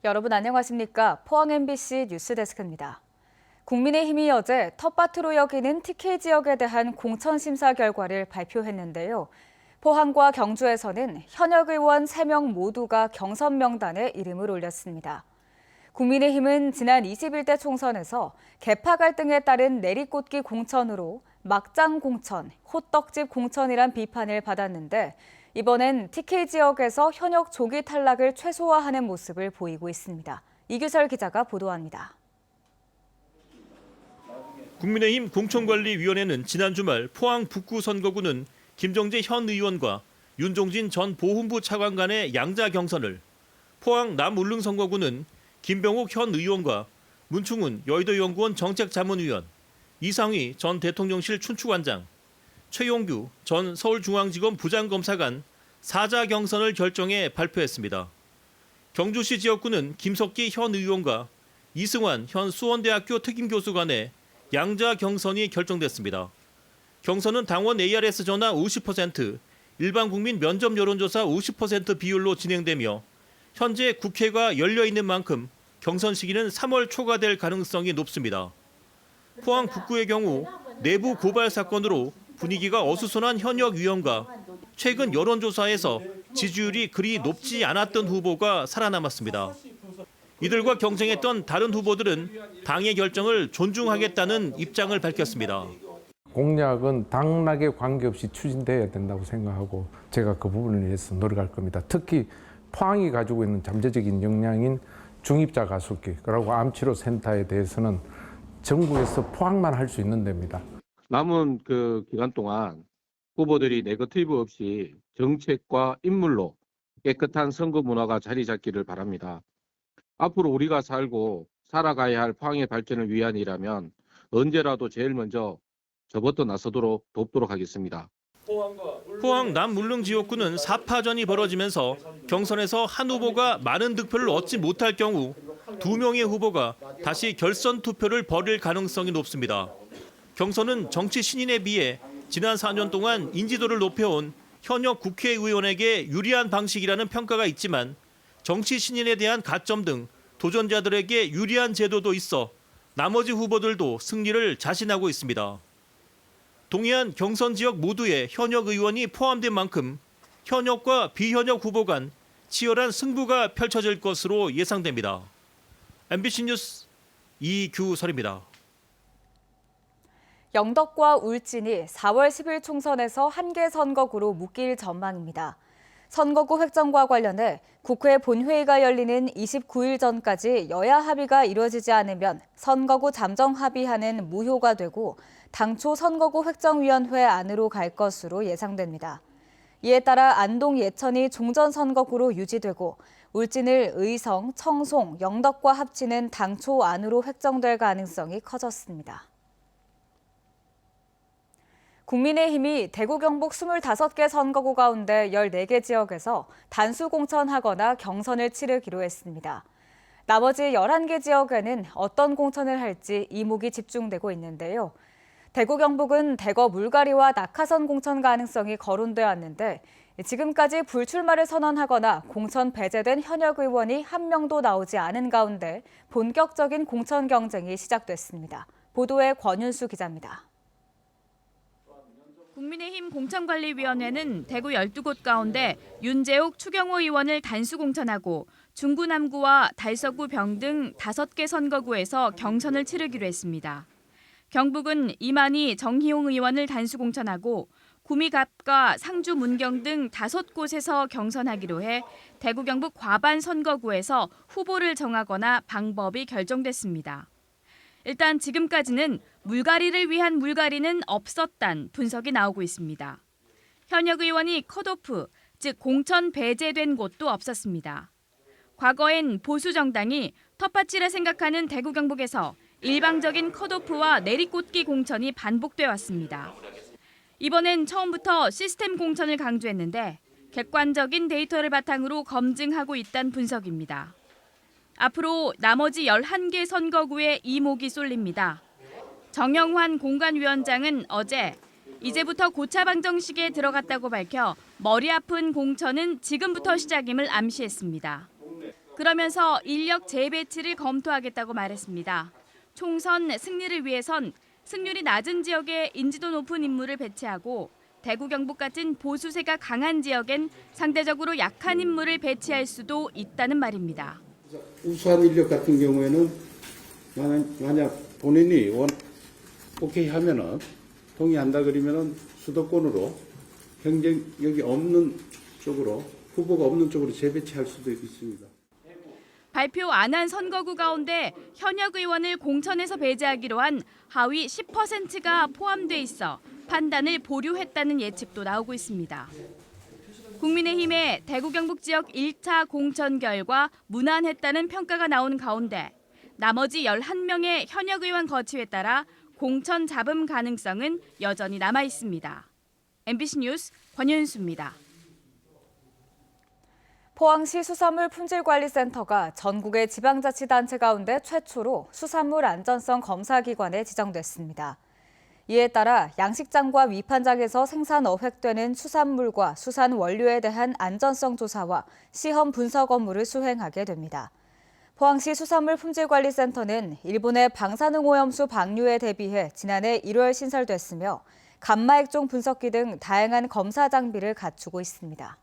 여러분 안녕하십니까? 포항 MBC 뉴스데스크입니다. 국민의힘이 어제 텃밭으로 여기는 TK 지역에 대한 공천심사 결과를 발표했는데요. 포항과 경주에서는 현역 의원 3명 모두가 경선 명단에 이름을 올렸습니다. 국민의힘은 지난 21대 총선에서 계파 갈등에 따른 내리꽂기 공천으로 막장 공천, 호떡집 공천이란 비판을 받았는데 이번엔 TK 지역에서 현역 조기 탈락을 최소화하는 모습을 보이고 있습니다. 이규설 기자가 보도합니다. 국민의힘 공천관리위원회는 지난 주말 포항 북구 선거구는 김정재 현 의원과 윤종진 전 보훈부 차관 간의 양자 경선을, 포항 남울릉 선거구는 김병욱 현 의원과 문충훈 여의도연구원 정책자문위원, 이상휘 전 대통령실 춘추관장, 최용규 전 서울중앙지검 부장검사 간 4자 경선을 결정해 발표했습니다. 경주시 지역구는 김석기 현 의원과 이승환 현 수원대학교 특임교수 간의 양자 경선이 결정됐습니다. 경선은 당원 ARS 전화 50%, 일반 국민 면접 여론조사 50% 비율로 진행되며 현재 국회가 열려 있는 만큼 경선 시기는 3월 초가 될 가능성이 높습니다. 포항 북구의 경우 내부 고발 사건으로 분위기가 어수선한 현역 의원과 최근 여론조사에서 지지율이 그리 높지 않았던 후보가 살아남았습니다. 이들과 경쟁했던 다른 후보들은 당의 결정을 존중하겠다는 입장을 밝혔습니다. 공약은 당락에 관계없이 추진돼야 된다고 생각하고 제가 그 부분을 위해서 노력할 겁니다. 특히 포항이 가지고 있는 잠재적인 역량인 중입자 가속기 그리고 암치료 센터에 대해서는 전국에서 포항만 할 수 있는 데입니다. 남은 그 기간 동안 후보들이 네거티브 없이 정책과 인물로 깨끗한 선거 문화가 자리 잡기를 바랍니다. 앞으로 우리가 살고 살아가야 할 포항의 발전을 위한 일이라면 언제라도 제일 먼저 저부터 나서도록 돕도록 하겠습니다. 포항 남울릉 지역구는 4파전이 벌어지면서 경선에서 한 후보가 많은 득표를 얻지 못할 경우 2명의 후보가 다시 결선 투표를 벌일 가능성이 높습니다. 경선은 정치 신인에 비해 지난 4년 동안 인지도를 높여온 현역 국회의원에게 유리한 방식이라는 평가가 있지만 정치 신인에 대한 가점 등 도전자들에게 유리한 제도도 있어 나머지 후보들도 승리를 자신하고 있습니다. 동해안 경선 지역 모두에 현역 의원이 포함된 만큼 현역과 비현역 후보 간 치열한 승부가 펼쳐질 것으로 예상됩니다. MBC 뉴스 이규설입니다. 영덕과 울진이 4월 10일 총선에서 한 개 선거구로 묶일 전망입니다. 선거구 획정과 관련해 국회 본회의가 열리는 29일 전까지 여야 합의가 이루어지지 않으면 선거구 잠정 합의안은 무효가 되고 당초 선거구 획정위원회 안으로 갈 것으로 예상됩니다. 이에 따라 안동 예천이 종전선거구로 유지되고 울진을 의성, 청송, 영덕과 합치는 당초 안으로 획정될 가능성이 커졌습니다. 국민의힘이 대구 경북 25개 선거구 가운데 14개 지역에서 단수 공천하거나 경선을 치르기로 했습니다. 나머지 11개 지역에는 어떤 공천을 할지 이목이 집중되고 있는데요. 대구 경북은 대거 물갈이와 낙하산 공천 가능성이 거론돼 왔는데 지금까지 불출마를 선언하거나 공천 배제된 현역 의원이 한 명도 나오지 않은 가운데 본격적인 공천 경쟁이 시작됐습니다. 보도에 권윤수 기자입니다. 국민의힘 공천관리위원회는 대구 12곳 가운데 윤재욱, 추경호 의원을 단수 공천하고 중구 남구와 달서구 병 등 5개 선거구에서 경선을 치르기로 했습니다. 경북은 이만희, 정희용 의원을 단수 공천하고 구미갑과 상주 문경 등 5곳에서 경선하기로 해 대구 경북 과반 선거구에서 후보를 정하거나 방법이 결정됐습니다. 일단 지금까지는 물갈이를 위한 물갈이는 없었단 분석이 나오고 있습니다. 현역 의원이 컷오프, 즉 공천 배제된 곳도 없었습니다. 과거엔 보수 정당이 텃밭이라 생각하는 대구 경북에서 일방적인 컷오프와 내리꽂기 공천이 반복돼 왔습니다. 이번엔 처음부터 시스템 공천을 강조했는데 객관적인 데이터를 바탕으로 검증하고 있다는 분석입니다. 앞으로 나머지 11개 선거구에 이목이 쏠립니다. 정영환 공관위원장은 어제 이제부터 고차 방정식에 들어갔다고 밝혀 머리 아픈 공천은 지금부터 시작임을 암시했습니다. 그러면서 인력 재배치를 검토하겠다고 말했습니다. 총선 승리를 위해선 승률이 낮은 지역에 인지도 높은 인물을 배치하고 대구 경북 같은 보수세가 강한 지역엔 상대적으로 약한 인물을 배치할 수도 있다는 말입니다. 우수한 인력 같은 경우에는 만약 본인이 오케이 하면은 동의한다 그러면은 수도권으로 경쟁력이 없는 쪽으로 후보가 없는 쪽으로 재배치할 수도 있습니다. 발표 안 한 선거구 가운데 현역 의원을 공천에서 배제하기로 한 하위 10%가 포함돼 있어 판단을 보류했다는 예측도 나오고 있습니다. 국민의힘의 대구 경북 지역 1차 공천 결과 무난했다는 평가가 나온 가운데 나머지 11명의 현역 의원 거취에 따라 공천 잡음 가능성은 여전히 남아 있습니다. MBC 뉴스 권윤수입니다. 포항시 수산물 품질관리센터가 전국의 지방자치단체 가운데 최초로 수산물 안전성 검사기관에 지정됐습니다. 이에 따라 양식장과 위판장에서 생산 어획되는 수산물과 수산 원료에 대한 안전성 조사와 시험 분석 업무를 수행하게 됩니다. 포항시 수산물 품질관리센터는 일본의 방사능오염수 방류에 대비해 지난해 1월 신설됐으며 감마액종 분석기 등 다양한 검사 장비를 갖추고 있습니다.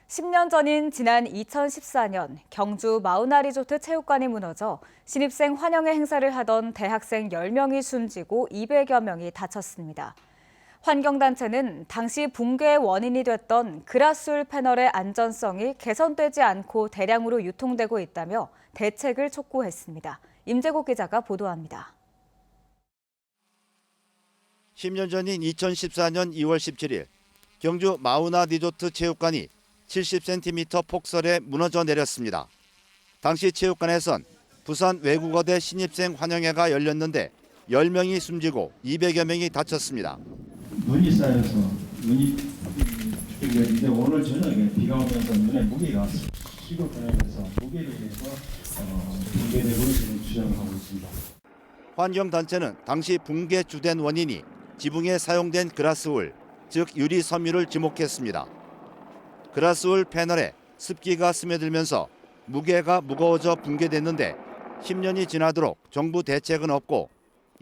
10년 전인 지난 2014년 경주 마우나 리조트 체육관이 무너져 신입생 환영회 행사를 하던 대학생 10명이 숨지고 200여 명이 다쳤습니다. 환경단체는 당시 붕괴의 원인이 됐던 그라스울 패널의 안전성이 개선되지 않고 대량으로 유통되고 있다며 대책을 촉구했습니다. 임재국 기자가 보도합니다. 10년 전인 2014년 2월 17일 경주 마우나 리조트 체육관이 70cm 폭설에 무너져 내렸습니다. 당시 체육관에선 부산 외국어대 신입생 환영회가 열렸는데 10명이 숨지고 200여 명이 다쳤습니다. 눈이 쌓여서 눈이 이제 오늘 저녁에 비가 오면서 눈에 무게가 시골 변하면서 무게로 인해서 붕괴되고 있는 주장을 하고 있습니다. 환경단체는 당시 붕괴 주된 원인이 지붕에 사용된 그라스울, 즉 유리 섬유를 지목했습니다. 그라스울 패널에 습기가 스며들면서 무게가 무거워져 붕괴됐는데 10년이 지나도록 정부 대책은 없고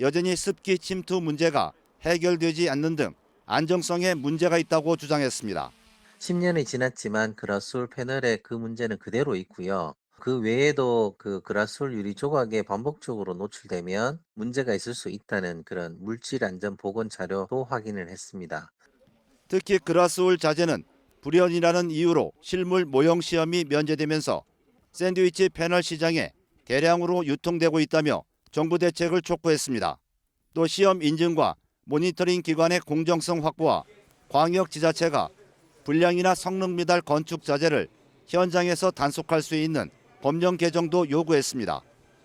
여전히 습기 침투 문제가 해결되지 않는 등 안정성에 문제가 있다고 주장했습니다. 10년이 지났지만 그라스울 패널의 그 문제는 그대로 있고요. 그 외에도 그 그라스울 유리 조각에 반복적으로 노출되면 문제가 있을 수 있다는 그런 물질 안전 보건 자료도 확인을 했습니다. 특히 그라스울 자재는 불연이라는 이유로 실물 모형 시험이 면제되면서 샌드위치 패널 시장에 대량으로 유통되고 있다며 정부 대책을 촉구했습니다. 또 시험 인증과 모니터링 기관의 공정성 확보와 광역 지자체가 불량이나 성능 미달 건축 자재를 현장에서 단속할 수 있는 법령 개정도 요구했습니다.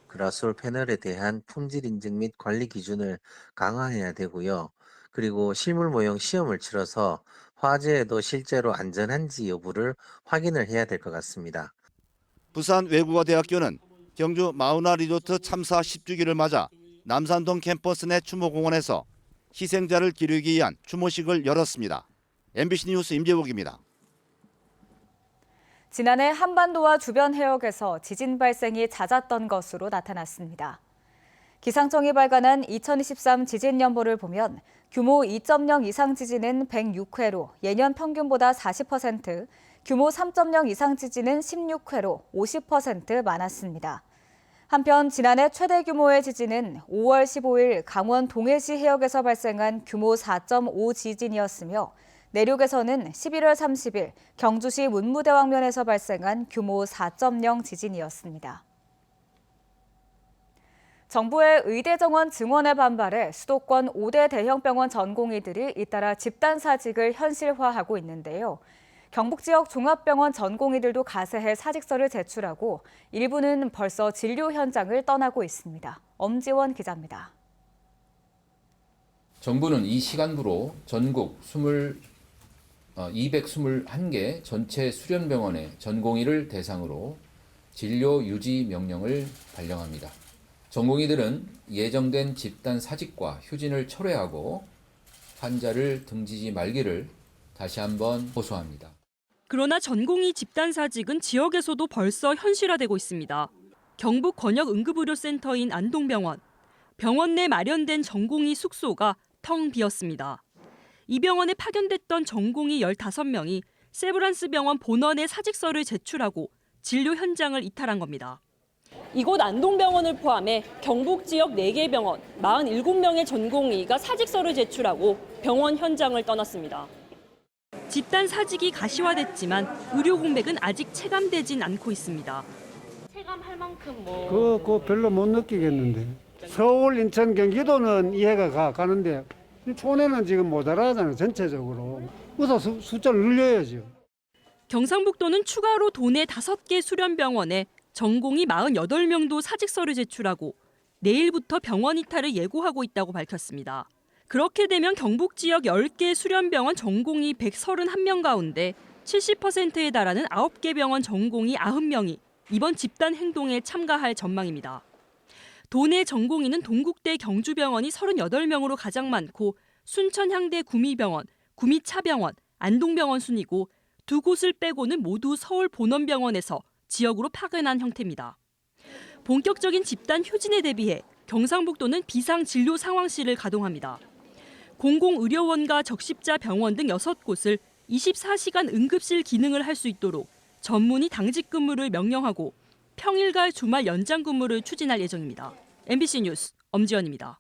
그라스울 패널에 대한 품질 인증 및 관리 기준을 강화해야 되고요. 그리고 실물 모형 시험을 치러서 화재에도 실제로 안전한지 여부를 확인을 해야 될 것 같습니다. 부산 외국어대학교는 경주 마우나 리조트 참사 10주기를 맞아 남산동 캠퍼스 내 추모공원에서 희생자를 기리기 위한 추모식을 열었습니다. MBC 뉴스 임재국입니다. 지난해 한반도와 주변 해역에서 지진 발생이 잦았던 것으로 나타났습니다. 기상청이 발간한 2023 지진연보를 보면 규모 2.0 이상 지진은 106회로 예년 평균보다 40%, 규모 3.0 이상 지진은 16회로 50% 많았습니다. 한편 지난해 최대 규모의 지진은 5월 15일 강원 동해시 해역에서 발생한 규모 4.5 지진이었으며 내륙에서는 11월 30일 경주시 문무대왕면에서 발생한 규모 4.0 지진이었습니다. 정부의 의대 정원 증원에 반발해 수도권 5대 대형 병원 전공의들이 잇따라 집단사직을 현실화하고 있는데요. 경북 지역 종합병원 전공의들도 가세해 사직서를 제출하고 일부는 벌써 진료 현장을 떠나고 있습니다. 엄지원 기자입니다. 정부는 이 시간부로 전국 221개 전체 수련병원의 전공의를 대상으로 진료 유지 명령을 발령합니다. 전공의들은 예정된 집단 사직과 휴진을 철회하고 환자를 등지지 말기를 다시 한번 호소합니다. 그러나 전공의 집단사직은 지역에서도 벌써 현실화되고 있습니다. 경북 권역응급의료센터인 안동병원. 병원 내 마련된 전공의 숙소가 텅 비었습니다. 이 병원에 파견됐던 전공의 15명이 세브란스 병원 본원에 사직서를 제출하고 진료 현장을 이탈한 겁니다. 이곳 안동병원을 포함해 경북 지역 4개 병원 47명의 전공의가 사직서를 제출하고 병원 현장을 떠났습니다. 집단 사직이 가시화됐지만 의료 공백은 아직 체감되진 않고 있습니다. 체감할 만큼 그거 별로 못 느끼겠는데. 서울, 인천, 경기도는 이해가 가는데 촌에는 지금 모자라잖아요, 전체적으로. 그래서 숫자를 늘려야죠. 경상북도는 추가로 도내 5개 수련병원에 전공의 48명도 사직서를 제출하고 내일부터 병원 이탈을 예고하고 있다고 밝혔습니다. 그렇게 되면 경북 지역 10개 수련병원 전공의 131명 가운데 70%에 달하는 9개 병원 전공의 90명이 이번 집단 행동에 참가할 전망입니다. 도내 전공의는 동국대 경주병원이 38명으로 가장 많고 순천 향대 구미병원, 구미차병원, 안동병원 순이고 두 곳을 빼고는 모두 서울 본원병원에서 지역으로 파견한 형태입니다. 본격적인 집단 휴진에 대비해 경상북도는 비상진료 상황실을 가동합니다. 공공의료원과 적십자 병원 등 6곳을 24시간 응급실 기능을 할 수 있도록 전문의 당직 근무를 명령하고 평일과 주말 연장 근무를 추진할 예정입니다. MBC 뉴스 엄지연입니다.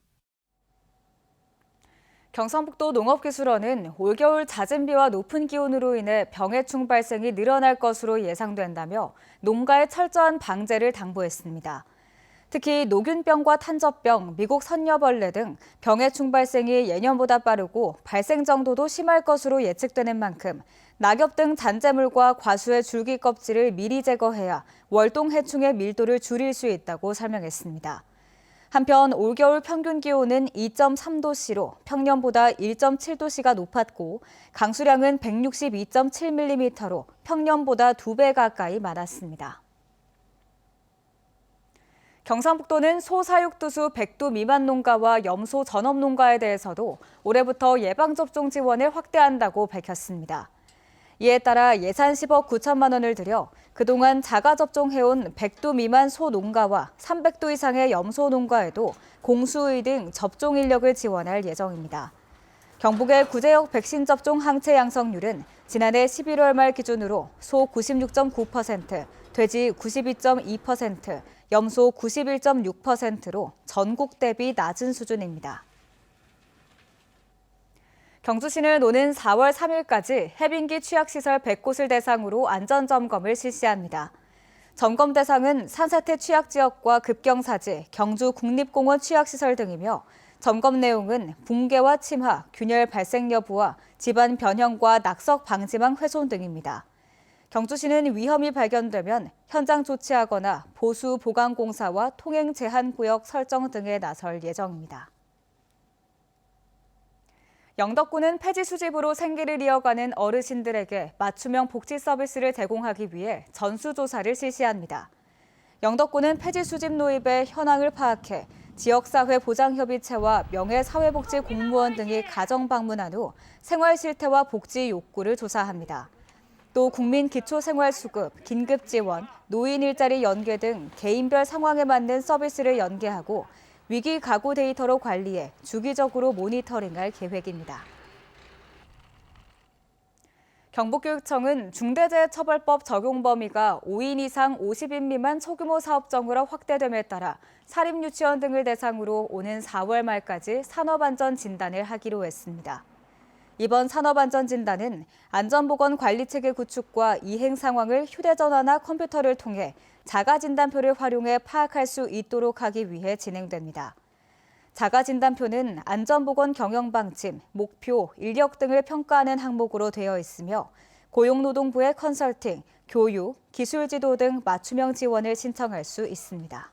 경상북도 농업기술원은 올겨울 잦은 비와 높은 기온으로 인해 병해충 발생이 늘어날 것으로 예상된다며 농가의 철저한 방제를 당부했습니다. 특히 노균병과 탄저병, 미국 선녀벌레 등 병해충 발생이 예년보다 빠르고 발생 정도도 심할 것으로 예측되는 만큼 낙엽 등 잔재물과 과수의 줄기 껍질을 미리 제거해야 월동 해충의 밀도를 줄일 수 있다고 설명했습니다. 한편 올겨울 평균 기온은 2.3도씨로 평년보다 1.7도씨가 높았고 강수량은 162.7mm로 평년보다 2배 가까이 많았습니다. 경상북도는 소사육두수 100두 미만 농가와 염소 전업 농가에 대해서도 올해부터 예방접종 지원을 확대한다고 밝혔습니다. 이에 따라 예산 10억 9천만 원을 들여 그동안 자가접종해온 100두 미만 소 농가와 300두 이상의 염소 농가에도 공수의 등 접종 인력을 지원할 예정입니다. 경북의 구제역 백신 접종 항체 양성률은 지난해 11월 말 기준으로 소 96.9%, 돼지 92.2%, 염소 91.6%로 전국 대비 낮은 수준입니다. 경주시는 오는 4월 3일까지 해빙기 취약시설 100곳을 대상으로 안전점검을 실시합니다. 점검 대상은 산사태 취약지역과 급경사지, 경주 국립공원 취약시설 등이며 점검 내용은 붕괴와 침하, 균열 발생 여부와 집안 변형과 낙석 방지망 훼손 등입니다. 경주시는 위험이 발견되면 현장 조치하거나 보수 보강 공사와 통행 제한 구역 설정 등에 나설 예정입니다. 영덕군은 폐지 수집으로 생계를 이어가는 어르신들에게 맞춤형 복지 서비스를 제공하기 위해 전수조사를 실시합니다. 영덕군은 폐지 수집 노입의 현황을 파악해 지역사회 보장협의체와 명예사회복지 공무원 등이 가정 방문한 후 생활 실태와 복지 욕구를 조사합니다. 또 국민기초생활수급, 긴급지원, 노인 일자리 연계 등 개인별 상황에 맞는 서비스를 연계하고 위기 가구 데이터로 관리해 주기적으로 모니터링할 계획입니다. 경북교육청은 중대재해처벌법 적용 범위가 5인 이상 50인 미만 소규모 사업장으로 확대됨에 따라 사립유치원 등을 대상으로 오는 4월 말까지 산업안전진단을 하기로 했습니다. 이번 산업안전진단은 안전보건관리체계 구축과 이행 상황을 휴대전화나 컴퓨터를 통해 자가진단표를 활용해 파악할 수 있도록 하기 위해 진행됩니다. 자가진단표는 안전보건 경영방침, 목표, 인력 등을 평가하는 항목으로 되어 있으며 고용노동부의 컨설팅, 교육, 기술지도 등 맞춤형 지원을 신청할 수 있습니다.